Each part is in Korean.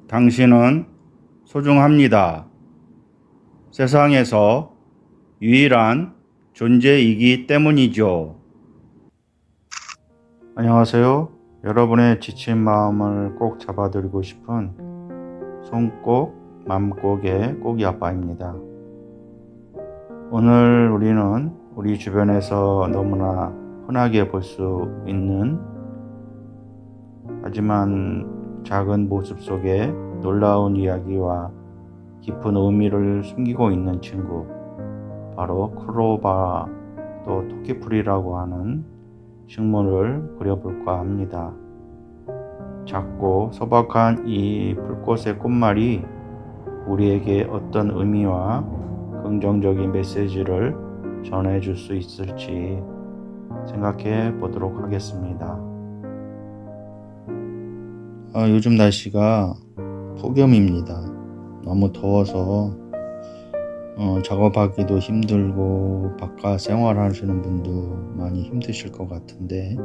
당신은 소중합니다. 세상에서 유일한 존재이기 때문이죠. 안녕하세요. 여러분의 지친 마음을 꼭 잡아드리고 싶은 손꼭 맘꼭의 꼭이 아빠입니다. 오늘 우리는 우리 주변에서 너무나 흔하게 볼 수 있는, 하지만 작은 모습 속에 놀라운 이야기와 깊은 의미를 숨기고 있는 친구, 바로 클로버, 또 토끼풀이라고 하는 식물을 그려볼까 합니다. 작고 소박한 이 불꽃의 꽃말이 우리에게 어떤 의미와 긍정적인 메시지를 전해줄 수 있을지 생각해 보도록 하겠습니다. 요즘 날씨가 폭염입니다. 너무 더워서 작업하기도 힘들고 바깥 생활하시는 분도 많이 힘드실 것 같은데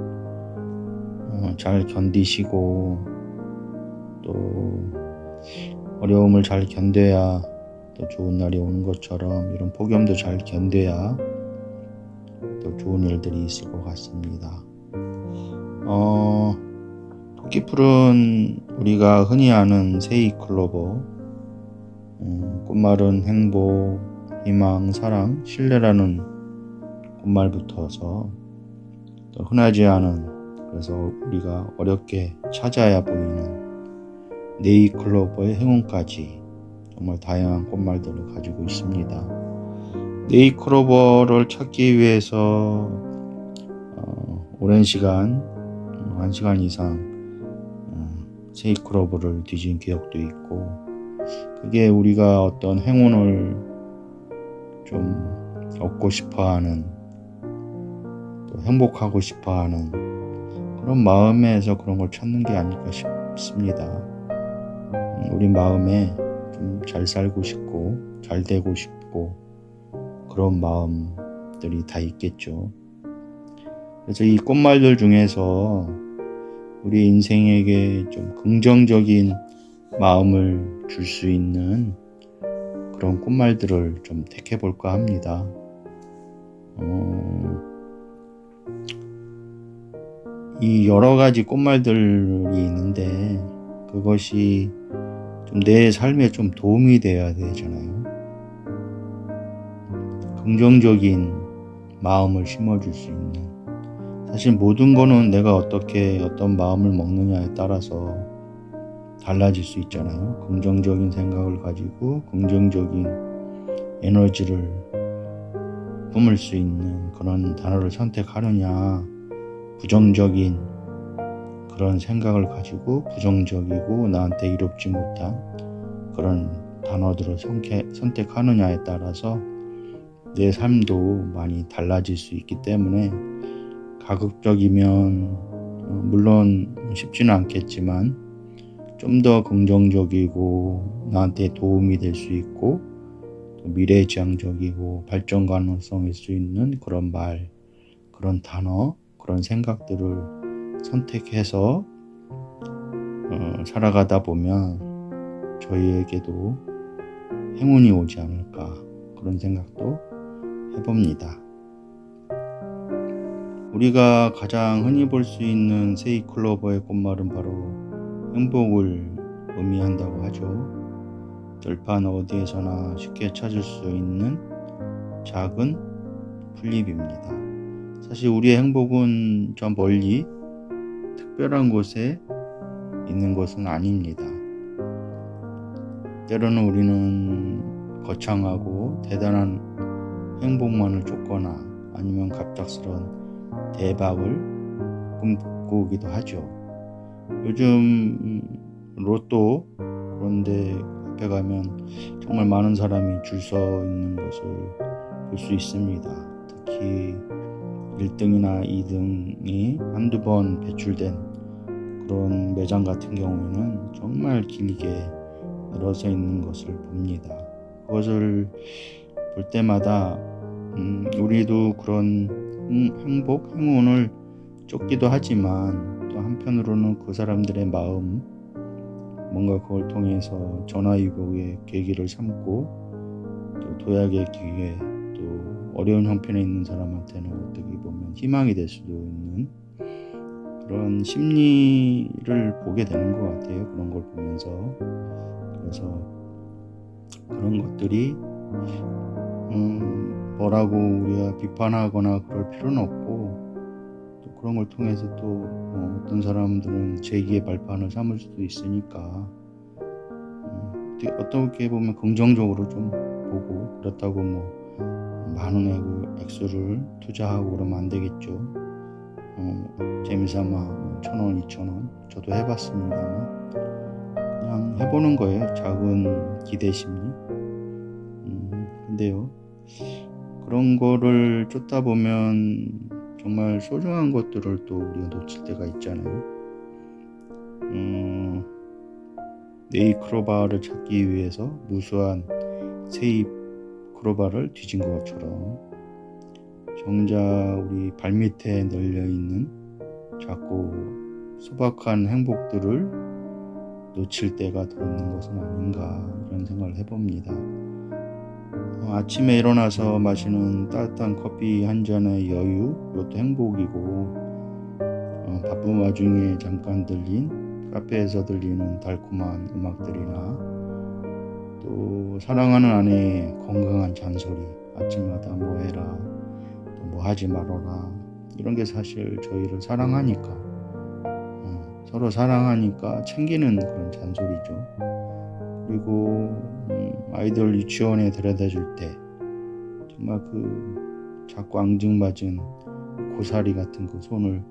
잘 견디시고 또 어려움을 잘 견뎌야 또 좋은 날이 오는 것처럼 이런 폭염도 잘 견뎌야 또 좋은 일들이 있을 것 같습니다. 토끼풀은 우리가 흔히 아는 세이클로버, 꽃말은 행복, 희망, 사랑, 신뢰라는 꽃말부터서 또 흔하지 않은, 그래서 우리가 어렵게 찾아야 보이는 네이클로버의 행운까지 정말 다양한 꽃말들을 가지고 있습니다. 네이클로버를 찾기 위해서 오랜 시간, 1시간 이상 세이클로버를 뒤진 기억도 있고, 그게 우리가 어떤 행운을 좀 얻고 싶어하는, 또 행복하고 싶어하는 그런 마음에서 그런 걸 찾는 게 아닐까 싶습니다. 우리 마음에 좀 잘 살고 싶고 잘 되고 싶고 그런 마음들이 다 있겠죠. 그래서 이 꽃말들 중에서 우리 인생에게 좀 긍정적인 마음을 줄 수 있는 그런 꽃말들을 좀 택해 볼까 합니다. 이 여러 가지 꽃말들이 있는데 그것이 좀 내 삶에 좀 도움이 되어야 되잖아요. 긍정적인 마음을 심어줄 수 있는, 사실 모든 거는 내가 어떤 마음을 먹느냐에 따라서 달라질 수 있잖아요. 긍정적인 생각을 가지고 긍정적인 에너지를 뿜을 수 있는 그런 단어를 선택하느냐, 부정적인 그런 생각을 가지고 부정적이고 나한테 이롭지 못한 그런 단어들을 선택하느냐에 따라서 내 삶도 많이 달라질 수 있기 때문에 가급적이면 물론 쉽지는 않겠지만 좀 더 긍정적이고 나한테 도움이 될 수 있고 또 미래지향적이고 발전 가능성일 수 있는 그런 말, 그런 단어, 그런 생각들을 선택해서 살아가다 보면 저희에게도 행운이 오지 않을까, 그런 생각도 해봅니다. 우리가 가장 흔히 볼 수 있는 세이클로버의 꽃말은 바로 행복을 의미한다고 하죠. 들판 어디에서나 쉽게 찾을 수 있는 작은 풀잎입니다. 사실 우리의 행복은 저 멀리 특별한 곳에 있는 것은 아닙니다. 때로는 우리는 거창하고 대단한 행복만을 쫓거나 아니면 갑작스러운 대박을 꿈꾸기도 하죠. 요즘 로또 그런데 앞에 가면 정말 많은 사람이 줄 서 있는 것을 볼 수 있습니다. 특히 1등이나 2등이 한두 번 배출된 그런 매장 같은 경우에는 정말 길게 늘어서 있는 것을 봅니다. 그것을 볼 때마다 우리도 그런 행복, 행운을 쫓기도 하지만 또 한편으로는 그 사람들의 마음, 뭔가 그걸 통해서 전화위복의 계기를 삼고 또 도약의 기회, 또 어려운 형편에 있는 사람한테는 어떻게 보면 희망이 될 수도 있는 그런 심리를 보게 되는 것 같아요. 그런 걸 보면서. 그래서 그런 것들이 뭐라고 우리가 비판하거나 그럴 필요는 없고, 또 그런 걸 통해서 또 어떤 사람들은 재기의 발판을 삼을 수도 있으니까 어떻게 보면 긍정적으로 좀 보고, 그렇다고 뭐 많은 액수를 투자하고 그러면 안 되겠죠. 재미삼아 1,000원, 2,000원 저도 해봤습니다만 그냥 해보는 거예요. 작은 기대 심리. 근데요, 그런 거를 쫓다 보면 정말 소중한 것들을 또 우리가 놓칠 때가 있잖아요. 네잎크로바를 찾기 위해서 무수한 새잎 크로바를 뒤진 것처럼 정작 우리 발밑에 널려있는 작고 소박한 행복들을 놓칠 때가 더 있는 것은 아닌가, 이런 생각을 해봅니다. 아침에 일어나서 마시는 따뜻한 커피 한 잔의 여유, 이것도 행복이고, 바쁜 와중에 잠깐 들린 카페에서 들리는 달콤한 음악들이나 또 사랑하는 아내의 건강한 잔소리, 아침마다 뭐 해라, 또 뭐 하지 말아라, 이런 게 사실 저희를 사랑하니까, 서로 사랑하니까 챙기는 그런 잔소리죠. 그리고 아이들 유치원에 데려다 줄 때 정말 그 자꾸 앙증맞은 고사리 같은 그 손을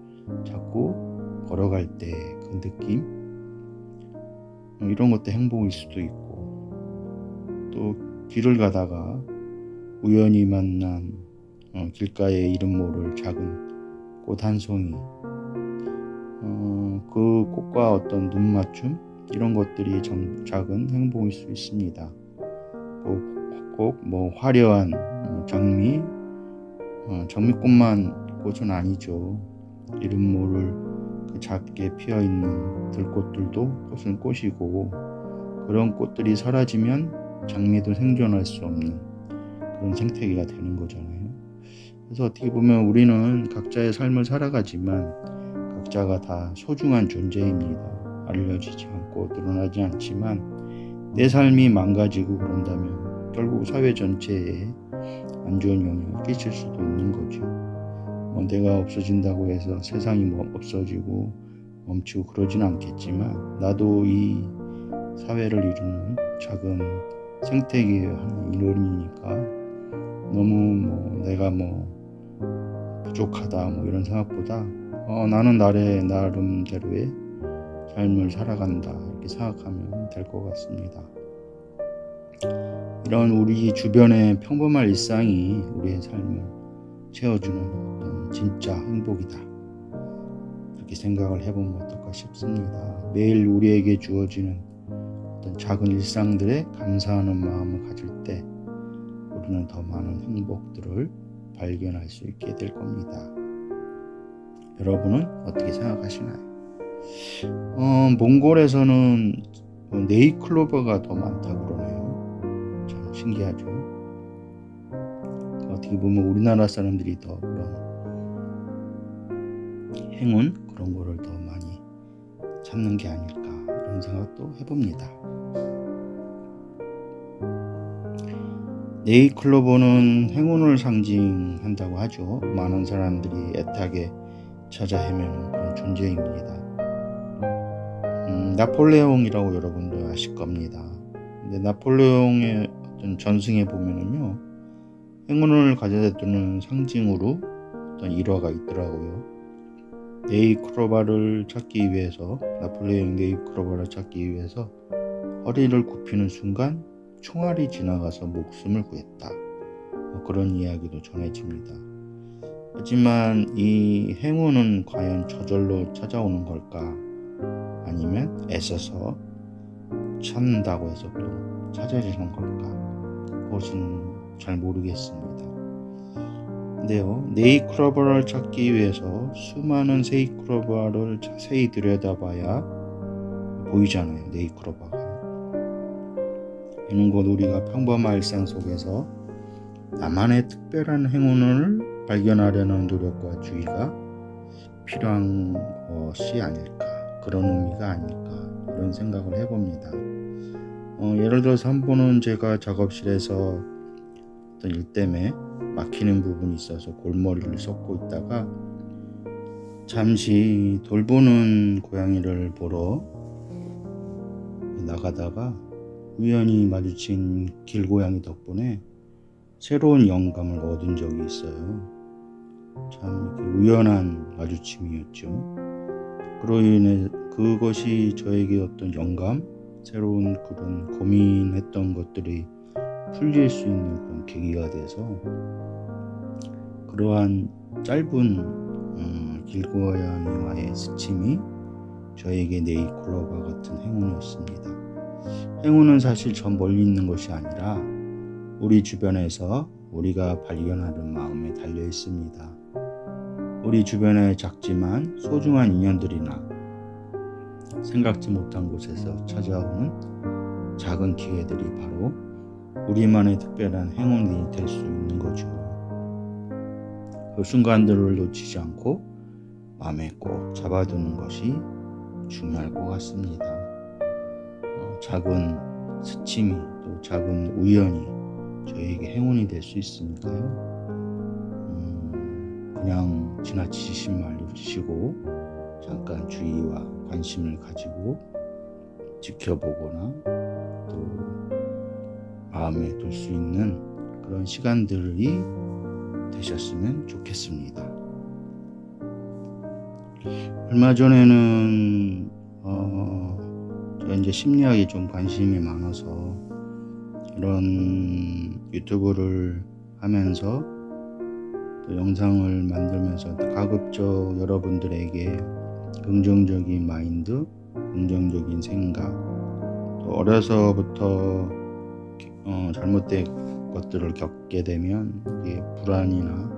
잡고 걸어갈 때 그 느낌, 이런 것도 행복일 수도 있고, 또 길을 가다가 우연히 만난 길가에 이름 모를 작은 꽃 한 송이, 그 꽃과 어떤 눈맞춤, 이런 것들이 작은 행복일 수 있습니다. 꼭 뭐 화려한 장미꽃만 꽃은 아니죠. 이름 모를 그 작게 피어있는 들꽃들도 꽃은 꽃이고, 그런 꽃들이 사라지면 장미도 생존할 수 없는 그런 생태계가 되는 거잖아요. 그래서 어떻게 보면 우리는 각자의 삶을 살아가지만 각자가 다 소중한 존재입니다. 알려지지 않고 드러나지 않지만 내 삶이 망가지고 그런다면 결국 사회 전체에 안 좋은 영향을 끼칠 수도 있는 거죠. 내가 없어진다고 해서 세상이 없어지고 멈추고 그러진 않겠지만, 나도 이 사회를 이루는 작은 생태계의 한 일원이니까 너무 내가 부족하다 이런 생각보다 나는 나름대로의 삶을 살아간다, 이렇게 생각하면 될 것 같습니다. 이런 우리 주변의 평범한 일상이 우리의 삶을 채워주는 어떤 진짜 행복이다, 그렇게 생각을 해보면 어떨까 싶습니다. 매일 우리에게 주어지는 어떤 작은 일상들에 감사하는 마음을 가질 때 우리는 더 많은 행복들을 발견할 수 있게 될 겁니다. 여러분은 어떻게 생각하시나요? 몽골에서는 네잎클로버가 더 많다고 그러네요. 참 신기하죠. 어떻게 보면 우리나라 사람들이 더 그런 행운, 그런 거를 더 많이 찾는 게 아닐까, 이런 생각도 해봅니다. 네잎클로버는 행운을 상징한다고 하죠. 많은 사람들이 애타게 찾아 헤매는 그런 존재입니다. 나폴레옹이라고 여러분도 아실 겁니다. 근데 나폴레옹의 어떤 전승에 보면은요, 행운을 가져다 주는 상징으로 어떤 일화가 있더라고요. 네잎크로바를 찾기 위해서, 나폴레옹 네잎크로바를 찾기 위해서 허리를 굽히는 순간 총알이 지나가서 목숨을 구했다, 그런 이야기도 전해집니다. 하지만 이 행운은 과연 저절로 찾아오는 걸까, 아니면 애써서 찾는다고 해서 또 찾아지는 걸까, 그것은 잘 모르겠습니다. 근데요, 네잎크로바를 찾기 위해서 수많은 네잎크로바를 자세히 들여다봐야 보이잖아요. 네이클로바가. 이런 것 우리가 평범한 일상 속에서 나만의 특별한 행운을 발견하려는 노력과 주의가 필요한 것이 아닐까, 그런 의미가 아닐까, 이런 생각을 해봅니다. 예를 들어서 한 번은 제가 작업실에서 어떤 일 때문에 막히는 부분이 있어서 골머리를 썩고 있다가 잠시 돌보는 고양이를 보러 나가다가 우연히 마주친 길고양이 덕분에 새로운 영감을 얻은 적이 있어요. 참 우연한 마주침이었죠. 그로 인해 그것이 저에게 어떤 영감, 새로운 그런 고민했던 것들이 풀릴 수 있는 그런 계기가 돼서 그러한 짧은 길고양이와의 스침이 저에게 네이클로바 같은 행운이었습니다. 행운은 사실 저 멀리 있는 것이 아니라 우리 주변에서 우리가 발견하는 마음에 달려 있습니다. 우리 주변에 작지만 소중한 인연들이나 생각지 못한 곳에서 찾아오는 작은 기회들이 바로 우리만의 특별한 행운이 될 수 있는 거죠. 그 순간들을 놓치지 않고 마음에 꼭 잡아두는 것이 중요할 것 같습니다. 작은 스침이 또 작은 우연이 저에게 행운이 될 수 있으니까요. 그냥 지나치지 마시고 잠깐 주의와 관심을 가지고 지켜보거나 또 마음에 둘 수 있는 그런 시간들이 되셨으면 좋겠습니다. 얼마 전에는 제가 이제 심리학에 좀 관심이 많아서 이런 유튜브를 하면서 또 영상을 만들면서 가급적 여러분들에게 긍정적인 마인드, 긍정적인 생각, 또 어려서부터 잘못된 것들을 겪게 되면 이게 불안이나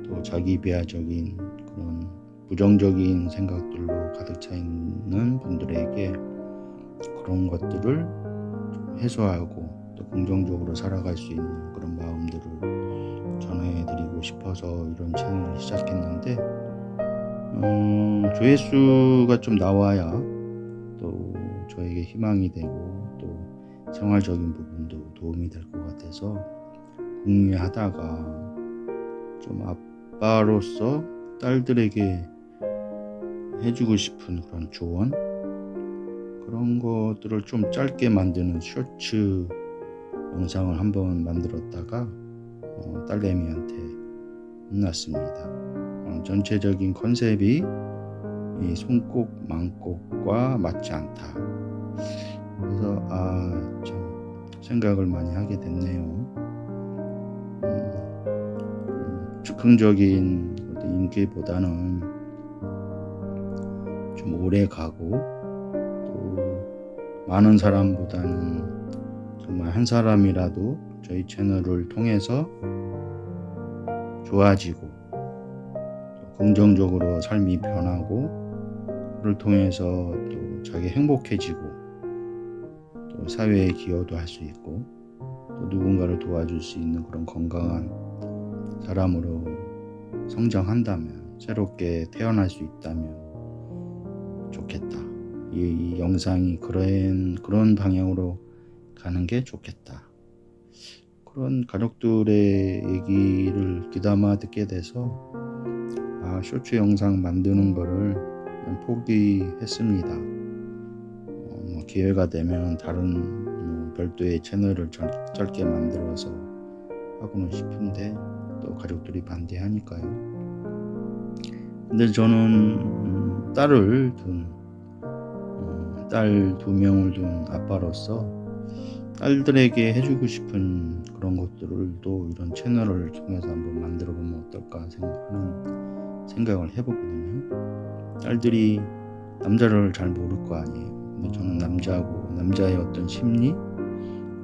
또 자기 비하적인 그런 부정적인 생각들로 가득 차 있는 분들에게 그런 것들을 좀 해소하고 또 긍정적으로 살아갈 수 있는 그런 마음들을 전해드리고 싶어서 이런 채널을 시작했는데 조회수가 좀 나와야 또 저에게 희망이 되고 또 생활적인 부분도 도움이 될 것 같아서 궁리하다가 좀 아빠로서 딸들에게 해주고 싶은 그런 조언, 그런 것들을 좀 짧게 만드는 쇼츠 영상을 한번 만들었다가 딸내미한테 혼났습니다. 전체적인 컨셉이 이 손꼭 망꼭과 맞지 않다. 그래서 참 생각을 많이 하게 됐네요. 즉흥적인 인기보다는 좀 오래 가고 또 많은 사람보다는 정말 한 사람이라도 저희 채널을 통해서 좋아지고 또 긍정적으로 삶이 변하고 그를 통해서 또 자기 행복해지고 또 사회에 기여도 할 수 있고 또 누군가를 도와줄 수 있는 그런 건강한 사람으로 성장한다면, 새롭게 태어날 수 있다면 좋겠다. 이 영상이 그런 방향으로 가는 게 좋겠다. 그런 가족들의 얘기를 귀담아 듣게 돼서 쇼츠 영상 만드는 거를 포기했습니다. 기회가 되면 다른 별도의 채널을 짧게 만들어서 하고는 싶은데 또 가족들이 반대하니까요. 근데 저는 딸 2명을 둔 아빠로서 딸들에게 해주고 싶은 그런 것들을 이런 채널을 통해서 한번 만들어 보면 어떨까 생각을 해보거든요. 딸들이 남자를 잘 모를 거 아니에요. 근데 저는 남자의 어떤 심리,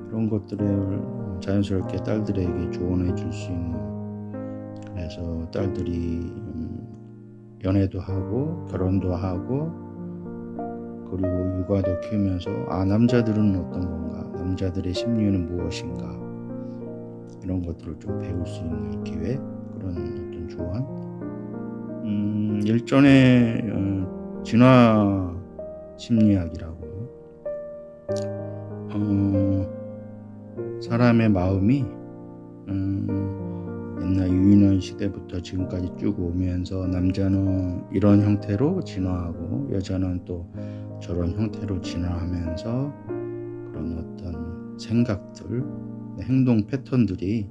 그런 것들을 자연스럽게 딸들에게 조언해 줄 수 있는, 그래서 딸들이 연애도 하고 결혼도 하고 그리고 육아도 키우면서 남자들은 어떤 건가, 남자들의 심리는 무엇인가, 이런 것들을 좀 배울 수 있는 기회, 그런 어떤 조언. 일전에 진화 심리학이라고 사람의 마음이 옛날 유인원 시대부터 지금까지 쭉 오면서 남자는 이런 형태로 진화하고 여자는 또 저런 형태로 진화하면서 그런 어떤 생각들, 행동 패턴들이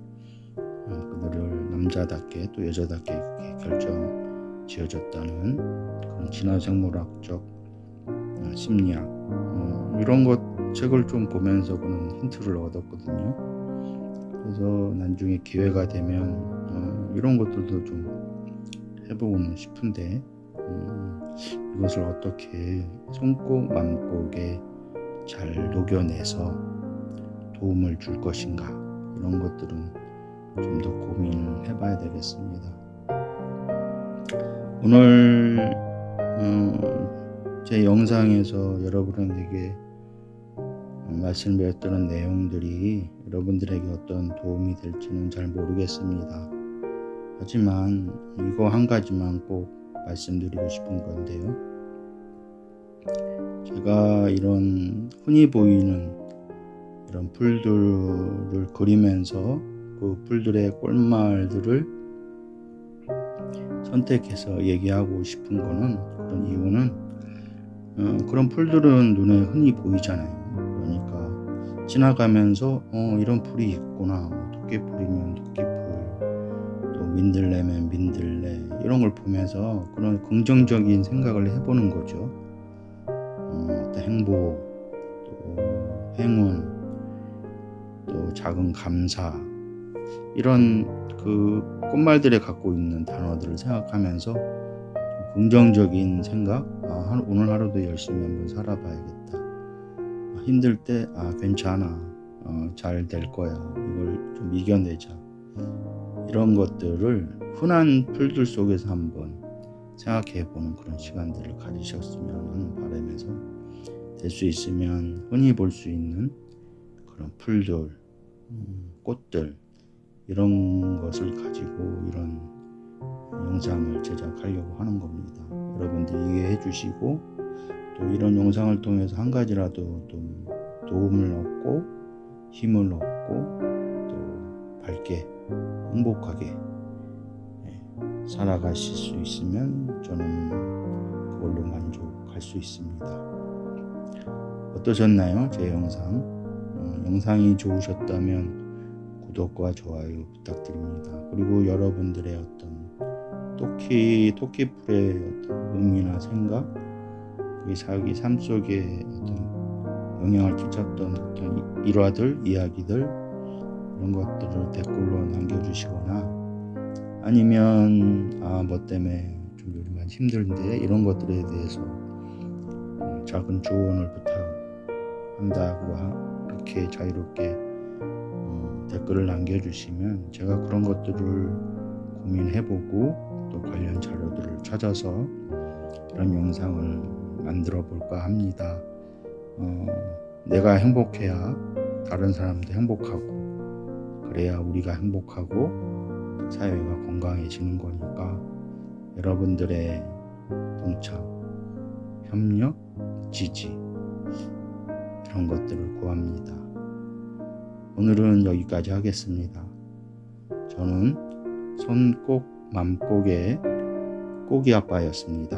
그들을 남자답게 또 여자답게 이렇게 결정 지어졌다는 그런 진화생물학적 심리학, 이런 것 책을 좀 보면서 그런 힌트를 얻었거든요. 그래서 나중에 기회가 되면 이런 것들도 좀 해보고는 싶은데, 이것을 어떻게 손꼭 맘속에 잘 녹여내서 도움을 줄 것인가, 이런 것들은 좀 더 고민을 해봐야 되겠습니다. 오늘 제 영상에서 여러분에게 말씀드렸던 내용들이 여러분들에게 어떤 도움이 될지는 잘 모르겠습니다. 하지만 이거 한 가지만 꼭 말씀드리고 싶은 건데요. 제가 이런 흔히 보이는 이런 풀들을 그리면서 그 풀들의 꿀말들을 선택해서 얘기하고 싶은 거는, 그런 이유는 그런 풀들은 눈에 흔히 보이잖아요. 그러니까 지나가면서 이런 풀이 있구나, 토끼풀이면 토끼풀, 또 민들레면 민들레, 이런 걸 보면서 그런 긍정적인 생각을 해보는 거죠. 또 행복, 또 행운, 또 작은 감사, 이런 그 꽃말들에 갖고 있는 단어들을 생각하면서 긍정적인 생각, 오늘 하루도 열심히 한번 살아봐야겠다, 힘들 때 괜찮아, 잘 될 거야, 이걸 좀 이겨내자, 이런 것들을 흔한 풀들 속에서 한번 생각해보는 그런 시간들을 가지셨으면 하는 바람에서, 될 수 있으면 흔히 볼 수 있는 그런 풀들, 꽃들, 이런 것을 가지고 이런 영상을 제작하려고 하는 겁니다. 여러분들 이해해 주시고, 또 이런 영상을 통해서 한 가지라도 좀 도움을 얻고 힘을 얻고 또 밝게 행복하게 살아가실 수 있으면 저는 그걸로 만족할 수 있습니다. 어떠셨나요? 제 영상이 좋으셨다면 구독과 좋아요 부탁드립니다. 그리고 여러분들의 어떤 토끼풀의 어떤 의미나 생각, 그게 자기 삶 속에 어떤 영향을 끼쳤던 어떤 일화들, 이야기들, 이런 것들을 댓글로 남겨주시거나, 아니면 뭐 때문에 좀 요즘은 힘든데, 이런 것들에 대해서 작은 조언을 부탁한다고 이렇게 자유롭게 댓글을 남겨주시면 제가 그런 것들을 고민해보고 또 관련 자료들을 찾아서 이런 영상을 만들어 볼까 합니다. 내가 행복해야 다른 사람도 행복하고, 그래야 우리가 행복하고 사회가 건강해지는 거니까 여러분들의 동참, 협력, 지지, 이런 것들을 구합니다. 오늘은 여기까지 하겠습니다. 저는 손꼭 맘꼭의 꼬기 아빠였습니다.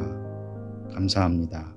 감사합니다.